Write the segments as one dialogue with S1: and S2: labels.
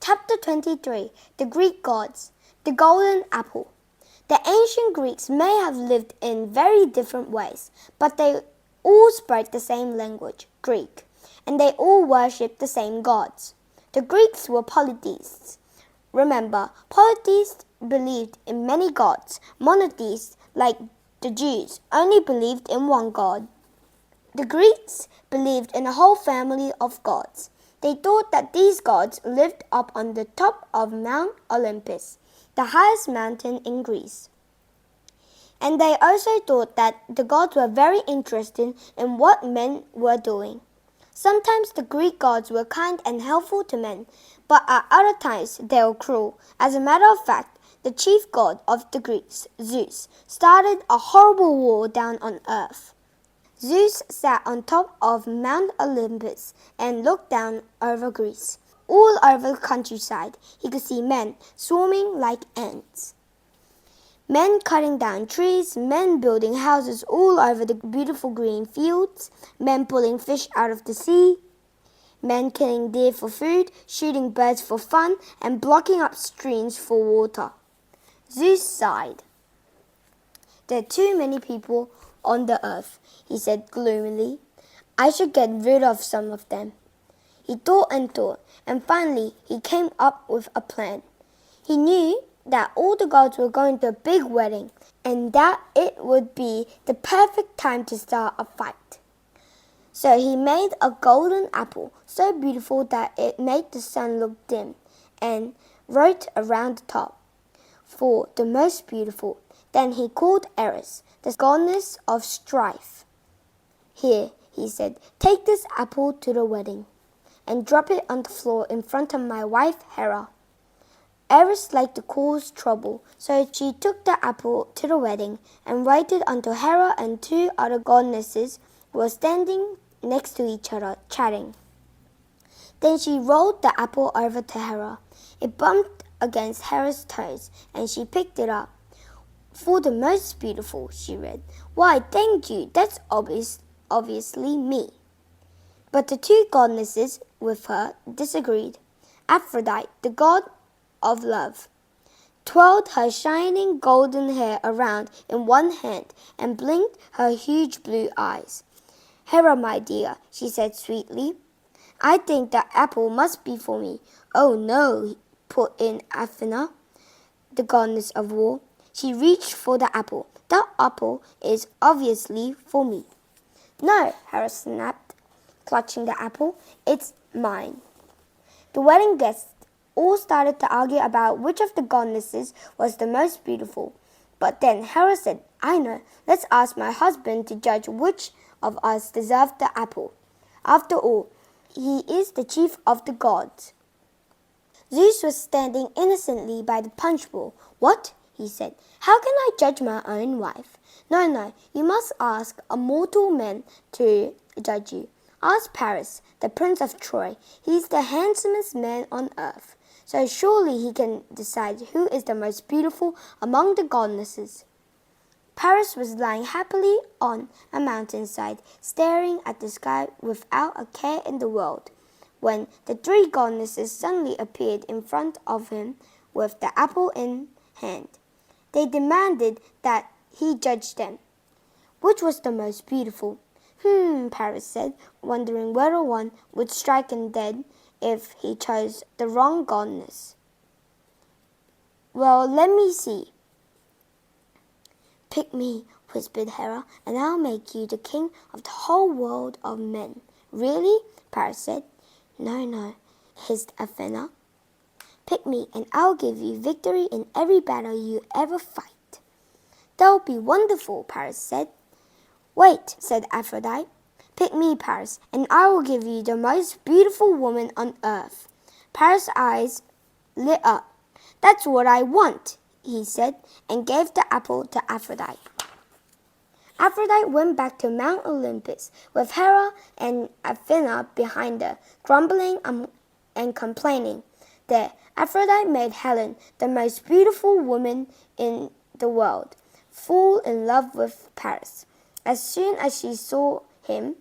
S1: Chapter 23. The Greek Gods. The Golden Apple. The ancient Greeks may have lived in very different ways, but they all spoke the same language, Greek, and they all worshipped the same gods. The Greeks were polytheists. Remember, polytheists believed in many gods. Monotheists, like the Jews, only believed in one god. The Greeks believed in a whole family of gods. They thought that these gods lived up on the top of Mount Olympus, the highest mountain in Greece. And they also thought that the gods were very interested in what men were doing. Sometimes the Greek gods were kind and helpful to men, but at other times they were cruel. As a matter of fact, the chief god of the Greeks, Zeus, started a horrible war down on earth. Zeus sat on top of Mount Olympus and looked down over Greece. All over the countryside, he could see men swarming like ants. Men cutting down trees, men building houses all over the beautiful green fields, men pulling fish out of the sea, men killing deer for food, shooting birds for fun, and blocking up streams for water. Zeus sighed. "There are too many people on the earth," he said gloomily. "I should get rid of some of them." He thought, and finally he came up with a plan. He knew that all the gods were going to a big wedding, and that it would be the perfect time to start a fight. So he made a golden apple, so beautiful that it made the sun look dim, and wrote around the top, "For the most beautiful." Then he called Eris, the goddess of strife. "Here," he said, "take this apple to the wedding, and drop it on the floor in front of my wife Hera." Eris liked to cause trouble, so she took the apple to the wedding and waited until Hera and two other goddesses were standing next to each other, chatting. Then she rolled the apple over to Hera. It bumped against Hera's toes, and she picked it up. "For the most beautiful," she read. "Why, thank you, that's obviously me." But the two goddesses with her disagreed. Aphrodite, the god of love, twirled her shining golden hair around in one hand and blinked her huge blue eyes. "Hera, my dear," she said sweetly, "I think that apple must be for me." "Oh no," put in Athena, the goddess of war. She reached for the apple. "That apple is obviously for me." "No," Hera snapped, clutching the apple. "It's mine." The wedding guests all started to argue about which of the goddesses was the most beautiful. But then Hera said, "I know. Let's ask my husband to judge which of us deserved the apple. After all, he is the chief of the gods." Zeus was standing innocently by the punch bowl. "What?" he said. "How can I judge my own wife?" No, you must ask a mortal man to judge you. Ask Paris, the prince of Troy. He's the handsomest man on earth, so surely he can decide who is the most beautiful among the goddesses." Paris was lying happily on a mountainside, staring at the sky without a care in the world, when the three goddesses suddenly appeared in front of him with the apple in hand. They demanded that he judge them. Which was the most beautiful? Paris said, wondering whether one would strike him dead if he chose the wrong goddess. "Well, let me see." "Pick me," whispered Hera, "and I'll make you the king of the whole world of men." "Really?" Paris said. No, hissed Athena. "Pick me, and I'll give you victory in every battle you ever fight." "That would be wonderful," Paris said. "Wait," said Aphrodite. "Pick me, Paris, and I will give you the most beautiful woman on earth." Paris' eyes lit up. "That's what I want," he said, and gave the apple to Aphrodite. Aphrodite went back to Mount Olympus with Hera and Athena behind her, grumbling and complaining. There, Aphrodite made Helen, the most beautiful woman in the world, fall in love with Paris. As soon as she saw him,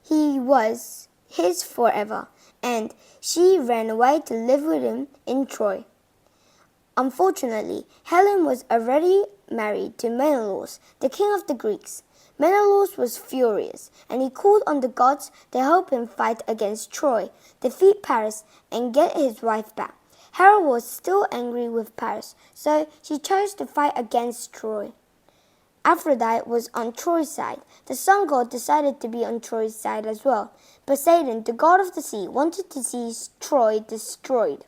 S1: he was his forever, and she ran away to live with him in Troy. Unfortunately, Helen was already married to Menelaus, the king of the Greeks. Menelaus was furious, and he called on the gods to help him fight against Troy, defeat Paris, and get his wife back. Hera was still angry with Paris, so she chose to fight against Troy. Aphrodite was on Troy's side. The sun god decided to be on Troy's side as well. Poseidon, the god of the sea, wanted to see Troy destroyed.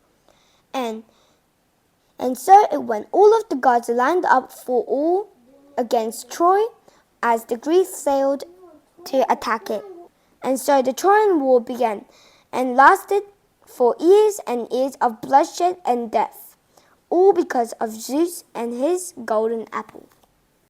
S1: And so it went. All of the gods lined up for all against Troy as the Greeks sailed to attack it. And so the Trojan War began and lasted for years and years of bloodshed and death, all because of Zeus and his golden apple.